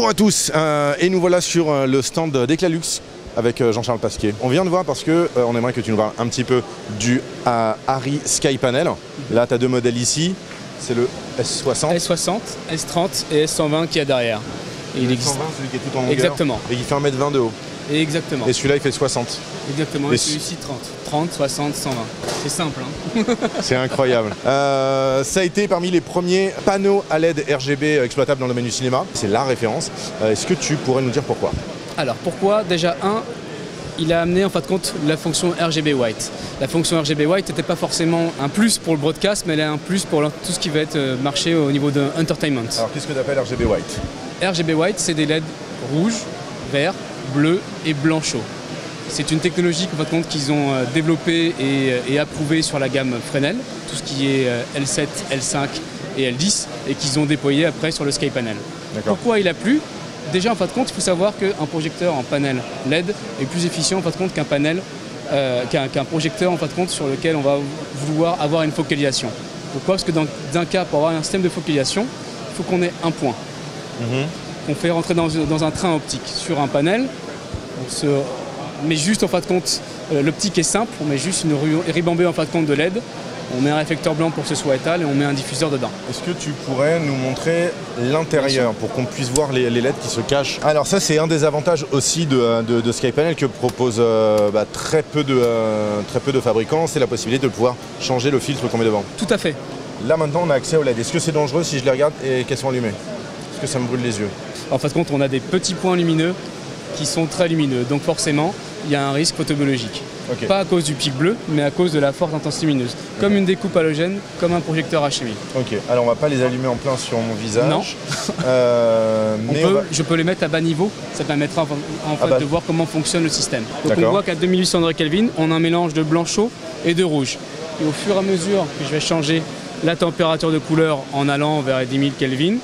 Bonjour à tous, et nous voilà sur le stand d'Eclalux avec Jean-Charles Pasquier. On vient de voir parce que on aimerait que tu nous parles un petit peu du Arri SkyPanel. Là, tu as deux modèles ici, c'est le S60. S60, S30 et S120 qui est derrière. Et il existe. S120, celui qui est tout en longueur. Exactement. Et qui fait 1m20 de haut. Exactement. Et celui-là, il fait 60. Exactement, et celui-ci 30. 30, 60, 120. C'est simple. Hein. C'est incroyable. Ça a été parmi les premiers panneaux à LED RGB exploitables dans le domaine du cinéma. C'est la référence. Est-ce que tu pourrais nous dire pourquoi? Alors pourquoi? Déjà, il a amené en fin de compte la fonction RGB White. La fonction RGB White n'était pas forcément un plus pour le broadcast, mais elle est un plus pour tout ce qui va être marché au niveau de entertainment. Alors qu'est-ce que tu appelles RGB White? RGB White, c'est des LED rouges, verts, bleus et blanc chaud. C'est une technologie en fin de compte qu'ils ont développée et approuvée sur la gamme Fresnel, tout ce qui est L7, L5 et L10, et qu'ils ont déployé après sur le SkyPanel. Pourquoi il a plu? Déjà, en fin de compte, il faut savoir qu'un projecteur en panel LED est plus efficient en fin de compte qu'un panel, qu'un projecteur en fin de compte sur lequel on va vouloir avoir une focalisation. Pourquoi? Parce que dans un cas, pour avoir un système de focalisation, il faut qu'on ait un point. On fait rentrer dans un train optique. Sur un panel, on se met juste en fin de compte, l'optique est simple, on met juste une ribambée en fin de compte de LED. On met un réflecteur blanc pour que ce soit étal et on met un diffuseur dedans. Est-ce que tu pourrais nous montrer l'intérieur pour qu'on puisse voir les LED qui se cachent? Alors ça, c'est un des avantages aussi de SkyPanel que propose très peu de fabricants, c'est la possibilité de pouvoir changer le filtre qu'on met devant. Tout à fait. Là maintenant, on a accès aux LED. Est-ce que c'est dangereux si je les regarde et qu'elles sont allumées? Est-ce que ça me brûle les yeux? En fin de compte, on a des petits points lumineux qui sont très lumineux, donc forcément, il y a un risque photobiologique. Pas à cause du pic bleu, mais à cause de la forte intensité lumineuse. Comme une découpe halogène, comme un projecteur HMI. Ok, alors on va pas les allumer en plein sur mon visage. Non. Je peux les mettre à bas niveau, ça permettra en fait de voir comment fonctionne le système. Donc on voit qu'à 2800 degrés Kelvin, on a un mélange de blanc chaud et de rouge. Et au fur et à mesure que je vais changer la température de couleur en allant vers les 10 000 Kelvin,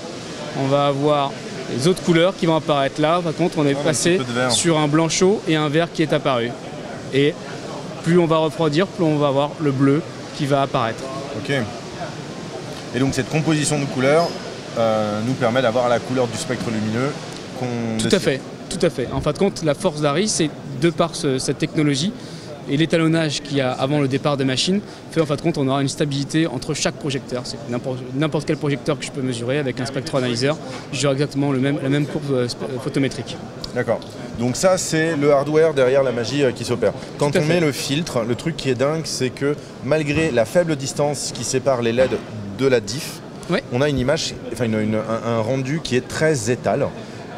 on va avoir les autres couleurs qui vont apparaître là. Par contre, on est passé sur un blanc chaud et un vert qui est apparu. Et plus on va refroidir, plus on va avoir le bleu qui va apparaître. Ok. Et donc cette composition de couleurs nous permet d'avoir la couleur du spectre lumineux qu'on décide. Tout à fait, tout à fait. En fin de compte, la force d'Arri, c'est de par cette technologie et l'étalonnage qu'il y a avant le départ des machines, fait en fin de compte on aura une stabilité entre chaque projecteur. C'est n'importe quel projecteur que je peux mesurer avec un spectroanalyseur, j'aurai exactement la même courbe photométrique. D'accord. Donc ça, c'est le hardware derrière la magie qui s'opère. Quand on met le filtre, le truc qui est dingue, c'est que malgré la faible distance qui sépare les LED de la diff, on a une image, enfin un rendu qui est très étal.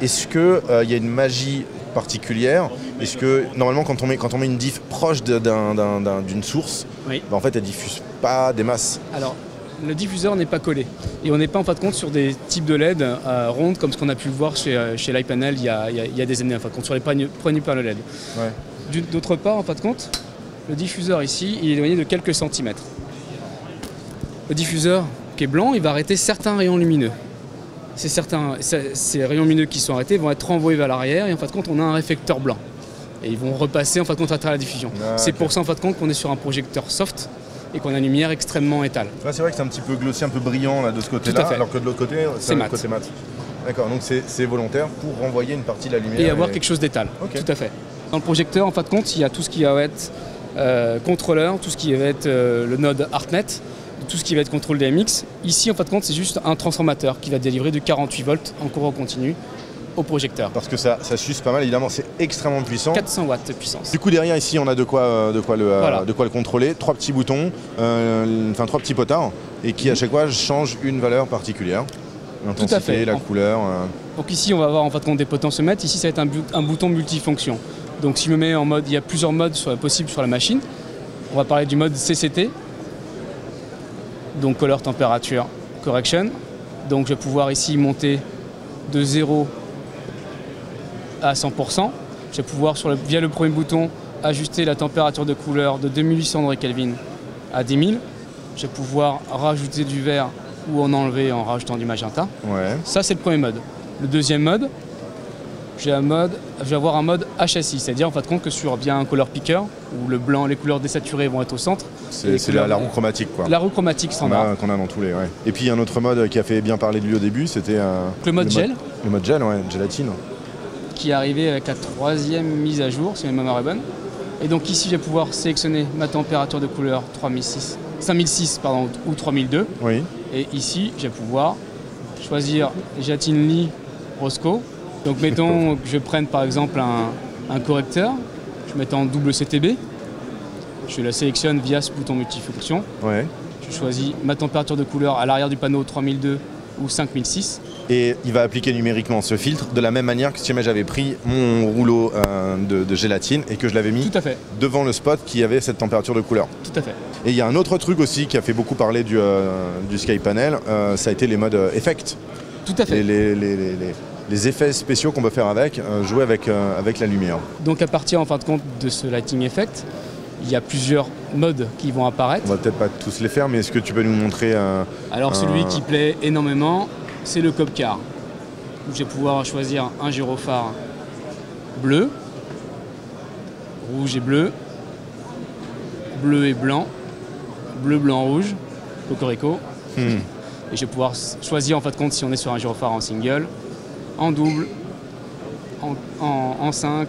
Est-ce qu'il y a une magie particulière? Est-ce que normalement quand on met une diff proche d'une source, en fait elle diffuse pas des masses? Alors le diffuseur n'est pas collé et on n'est pas en fin de compte sur des types de LED rondes comme ce qu'on a pu le voir chez l'iPanel il y a des années en fin de compte, sur les poignées par le LED. D'autre part, en fin de compte, le diffuseur ici il est éloigné de quelques centimètres. Le diffuseur qui est blanc, il va arrêter certains rayons lumineux. Ces rayons lumineux qui sont arrêtés vont être renvoyés vers l'arrière et en fin de compte on a un réflecteur blanc. Et ils vont repasser en fin de compte à travers la diffusion. C'est pour ça en fin de compte qu'on est sur un projecteur soft et qu'on a une lumière extrêmement étale. C'est vrai que c'est un petit peu glossy, un peu brillant là, de ce côté-là, alors que de l'autre côté c'est mat. Côté mat. D'accord, donc c'est volontaire pour renvoyer une partie de la lumière. Et avoir quelque chose d'étal, tout à fait. Dans le projecteur en fin de compte il y a tout ce qui va être contrôleur, tout ce qui va être le node ArtNet, tout ce qui va être contrôle DMX. Ici, en fin de compte, c'est juste un transformateur qui va délivrer de 48 volts en courant continu au projecteur. Parce que ça suce pas mal, évidemment, c'est extrêmement puissant. 400 watts de puissance. Du coup, derrière, ici, on a de quoi le contrôler. 3 petits boutons, enfin 3 petits potards, et qui, à chaque fois, changent une valeur particulière. L'intensité, tout à fait. La couleur. Donc ici, on va avoir en fin de compte des potentiomètres. Ici, ça va être un bouton multifonction. Donc si je me mets en mode, il y a plusieurs modes possibles sur la machine. On va parler du mode CCT. Donc Color Temperature Correction. Donc je vais pouvoir ici monter de 0 à 100%. Je vais pouvoir via le premier bouton ajuster la température de couleur de 2800 degrés Kelvin à 10 000. Je vais pouvoir rajouter du vert ou en enlever en rajoutant du magenta. Ça c'est le premier mode. Le deuxième mode, je vais avoir un mode à châssis, c'est-à-dire en fin de compte que sur bien un color picker, où le blanc, les couleurs désaturées vont être au centre. C'est la roue chromatique, quoi. La roue chromatique standard. Qu'on a dans tous les... Ouais. Et puis un autre mode qui a fait bien parler de lui au début, c'était... le mode gel. Le mode gel, ouais, gélatine. Qui est arrivé avec la 3e mise à jour, si ma mémoire est bonne. Et donc ici, je vais pouvoir sélectionner ma température de couleur 5006 ou 3002. Oui. Et ici, je vais pouvoir choisir gélatine Lee Roscoe. Donc mettons que je prenne par exemple un correcteur, je mets en double CTB, je la sélectionne via ce bouton multifonction. Ouais. Je choisis ma température de couleur à l'arrière du panneau 3002 ou 5006. Et il va appliquer numériquement ce filtre de la même manière que si jamais j'avais pris mon rouleau de gélatine et que je l'avais mis devant le spot qui avait cette température de couleur. Tout à fait. Et il y a un autre truc aussi qui a fait beaucoup parler du SkyPanel, ça a été les modes effect. Tout à fait. Les effets spéciaux qu'on peut faire avec, jouer avec la lumière. Donc à partir en fin de compte de ce Lighting Effect, il y a plusieurs modes qui vont apparaître. On va peut-être pas tous les faire, mais est-ce que tu peux nous montrer Alors celui qui plaît énormément, c'est le Cop Car. Je vais pouvoir choisir un gyrophare bleu, rouge et bleu, bleu et blanc, bleu, blanc, rouge, cocorico. Et je vais pouvoir choisir en fin de compte si on est sur un gyrophare en single, en double, en 5.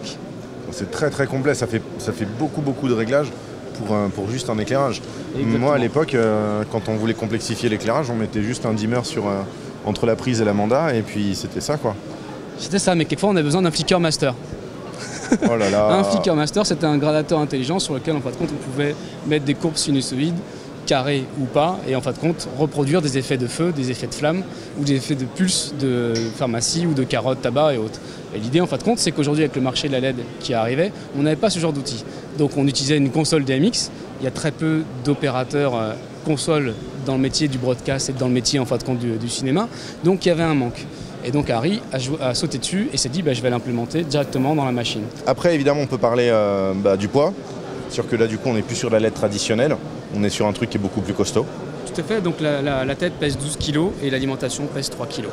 C'est très très complet, ça fait beaucoup de réglages pour juste un éclairage. Exactement. Moi à l'époque, quand on voulait complexifier l'éclairage, on mettait juste un dimmer entre la prise et la manda et puis c'était ça, quoi. C'était ça, mais quelquefois on a besoin d'un flicker master. Oh là là. Un flicker master, c'était un gradateur intelligent sur lequel en fin de compte on pouvait mettre des courbes sinusoïdes, carrées ou pas, et en fin de compte reproduire des effets de feu, des effets de flamme ou des effets de pulse de pharmacie ou de carottes, tabac et autres. Et l'idée en fin de compte, c'est qu'aujourd'hui avec le marché de la LED qui arrivait, on n'avait pas ce genre d'outils. Donc on utilisait une console DMX. Il y a très peu d'opérateurs consoles dans le métier du broadcast et dans le métier en fin de compte du cinéma. Donc il y avait un manque. Et donc Harry a sauté dessus et s'est dit je vais l'implémenter directement dans la machine. Après évidemment on peut parler du poids. Sûr que là du coup on n'est plus sur la LED traditionnelle, on est sur un truc qui est beaucoup plus costaud. Tout à fait, donc la tête pèse 12 kg et l'alimentation pèse 3 kg.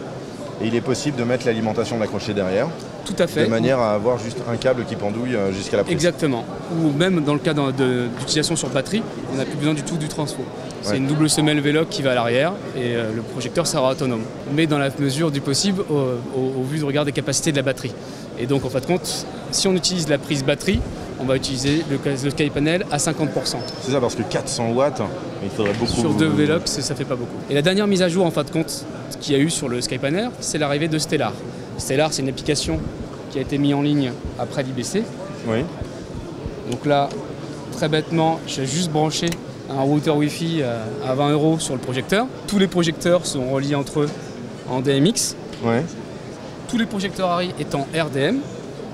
Et il est possible de mettre l'alimentation d'accrocher derrière. Tout à fait. De manière à avoir juste un câble qui pendouille jusqu'à la prise. Exactement. Ou même dans le cas d'utilisation sur batterie, on n'a plus besoin du tout du transfo. C'est une double semelle Veloc qui va à l'arrière et le projecteur sera autonome. Mais dans la mesure du possible au vu de regard des capacités de la batterie. Et donc en fin de compte, si on utilise la prise batterie, on va utiliser le SkyPanel à 50%. C'est ça, parce que 400 watts, il faudrait beaucoup... Sur 2 Veloc, ça fait pas beaucoup. Et la dernière mise à jour en fin de compte qu'il y a eu sur le SkyPanel, c'est l'arrivée de Stellar. Stellar, c'est une application qui a été mise en ligne après l'IBC. Oui. Donc là, très bêtement, j'ai juste branché un routeur Wi-Fi à 20 € sur le projecteur. Tous les projecteurs sont reliés entre eux en DMX. Ouais. Tous les projecteurs Harry étant RDM.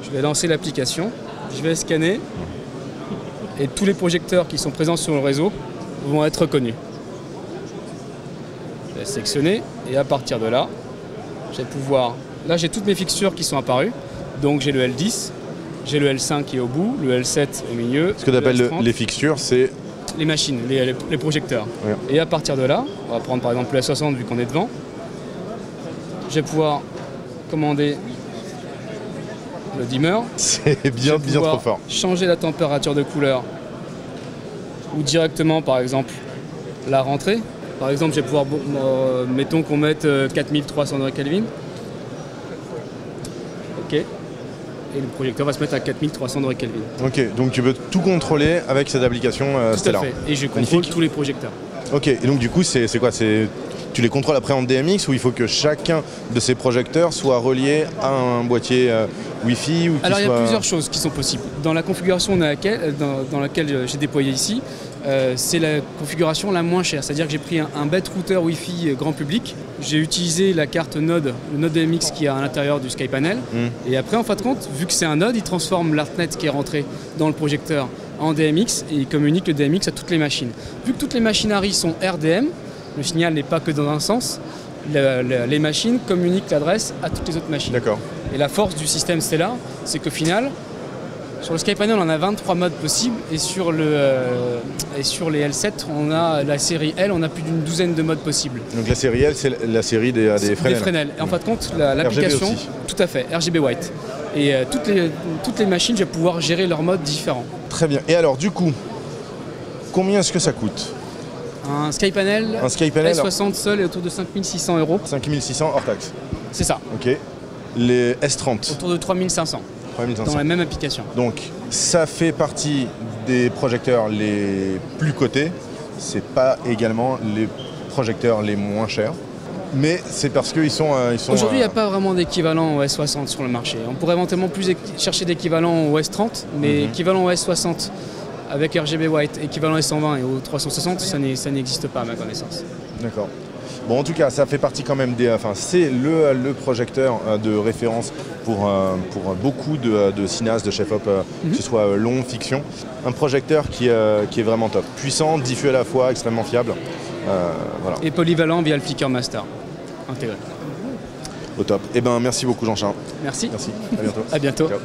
Je vais lancer l'application, je vais scanner et tous les projecteurs qui sont présents sur le réseau vont être reconnus. Je vais sélectionner et à partir de là, je vais pouvoir... Là, j'ai toutes mes fixtures qui sont apparues. Donc j'ai le L10, j'ai le L5 qui est au bout, le L7 au milieu. Ce que tu appelles les fixtures, c'est... Les machines, les projecteurs. Ouais. Et à partir de là, on va prendre par exemple le S60 vu qu'on est devant. Je vais pouvoir commander le dimmer. C'est bien trop fort. Changer la température de couleur ou directement par exemple la rentrée. Par exemple, je vais pouvoir, mettons qu'on mette 4300 degrés Kelvin. Ok. Et le projecteur va se mettre à 4300 degrés Kelvin. Ok, donc tu peux tout contrôler avec cette application Stellar. Tout à fait. Et je contrôle tous les projecteurs. Ok, et donc du coup, c'est quoi? Tu les contrôles après en DMX ou il faut que chacun de ces projecteurs soit relié à un boîtier Wi-Fi ou Alors il y a plusieurs choses qui sont possibles. Dans la configuration dans laquelle j'ai déployé ici, c'est la configuration la moins chère. C'est-à-dire que j'ai pris un bête routeur Wi-Fi grand public. J'ai utilisé la carte Node, le Node DMX qui est à l'intérieur du SkyPanel. Et après, en fin de compte, vu que c'est un Node, il transforme l'ArtNet qui est rentré dans le projecteur en DMX et il communique le DMX à toutes les machines. Vu que toutes les machines Harry sont RDM, le signal n'est pas que dans un sens, les machines communiquent l'adresse à toutes les autres machines. D'accord. Et la force du système Stellar, c'est qu'au final, Sur le SkyPanel, on a 23 modes possibles et sur les L7, on a la série L, on a plus d'une douzaine de modes possibles. Donc la série L, c'est la série des Fresnel. Des Fresnel. Et en fin de compte, l'application, tout à fait, RGB White. Et toutes les machines, je vais pouvoir gérer leurs modes différents. Très bien. Et alors du coup, combien est-ce que ça coûte? Un SkyPanel S60 seul est autour de 5 600 €. 5 600 hors taxe. C'est ça. Ok. Les S30 autour de 3 500. Dans la même application. Donc ça fait partie des projecteurs les plus cotés. C'est pas également les projecteurs les moins chers. Mais c'est parce qu'ils sont... Aujourd'hui, il n'y a pas vraiment d'équivalent au S60 sur le marché. On pourrait éventuellement plus chercher d'équivalent au S30, mais équivalent au S60 avec RGB White, équivalent S120 et au 360, ça n'existe pas à ma connaissance. D'accord. Bon, en tout cas, ça fait partie quand même des... Enfin, c'est le projecteur de référence pour beaucoup de cinéastes, de chef-op, que ce soit long, fiction. Un projecteur qui est vraiment top. Puissant, diffus à la fois, extrêmement fiable. Voilà. Et polyvalent via le Flicker Master intégré. Au top. Eh ben, merci beaucoup Jean-Charles. Merci. Merci. À bientôt. À bientôt. Ciao.